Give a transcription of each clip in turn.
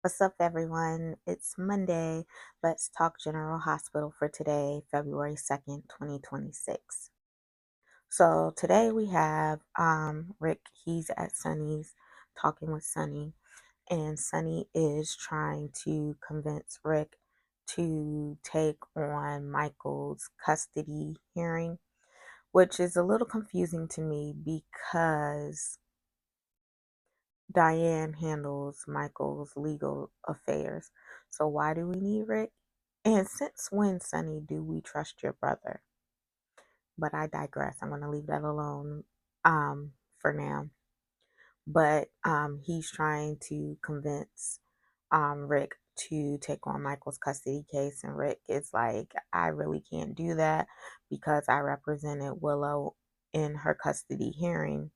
What's up, everyone? It's Monday. Let's talk General Hospital for today, February 2nd, 2026. So today we have Rick. He's at Sunny's talking with Sunny, and Sunny is trying to convince Rick to take on Michael's custody hearing, which is a little confusing to me because Diane handles Michael's legal affairs. So why do we need Rick? And since when, Sonny, do we trust your brother? But I digress. I'm going to leave that alone for now. But he's trying to convince Rick to take on Michael's custody case. And Rick is like, I really can't do that because I represented Willow in her custody hearing.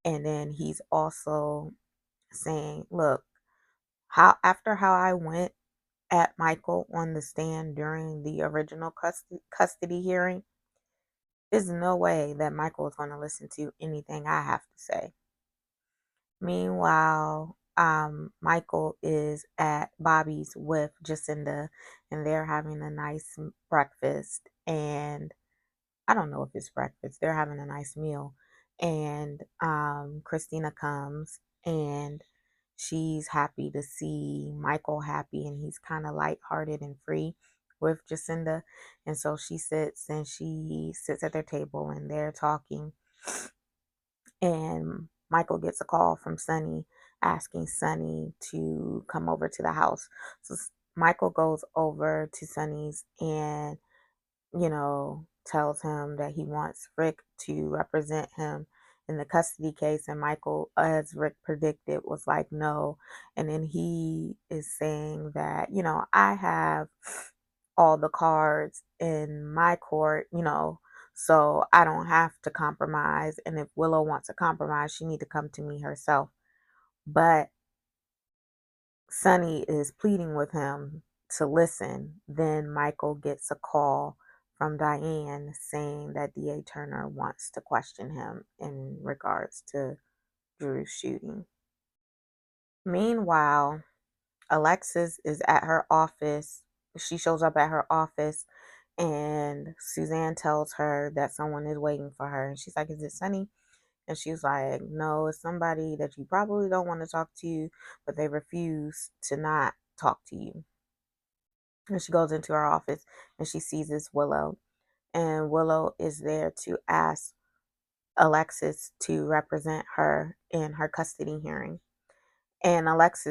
And then he's also saying, look, how I went at Michael on the stand during the original custody hearing, there's no way that Michael is going to listen to anything I have to say. Meanwhile, Michael is at Bobby's with Jacinda, and they're having a nice breakfast. And I don't know if it's breakfast. They're having a nice meal. And Christina comes and she's happy to see Michael happy, and he's kind of lighthearted and free with Jacinda. And so she sits at their table and they're talking. And Michael gets a call from Sunny asking Sunny to come over to the house. So Michael goes over to Sunny's and tells him that he wants Rick to represent him in the custody case. And Michael, as Rick predicted, was like, no. And then he is saying that, I have all the cards in my court, so I don't have to compromise. And if Willow wants to compromise, she need to come to me herself. But Sonny is pleading with him to listen. Then Michael gets a call from Diane saying that DA Turner wants to question him in regards to Drew's shooting. Meanwhile, Alexis is at her office. She shows up at her office and Suzanne tells her that someone is waiting for her. And she's like, is it Sunny? And she's like, no, it's somebody that you probably don't want to talk to, but they refuse to not talk to you. And she goes into her office and she sees this Willow. And Willow is there to ask Alexis to represent her in her custody hearing. And Alexis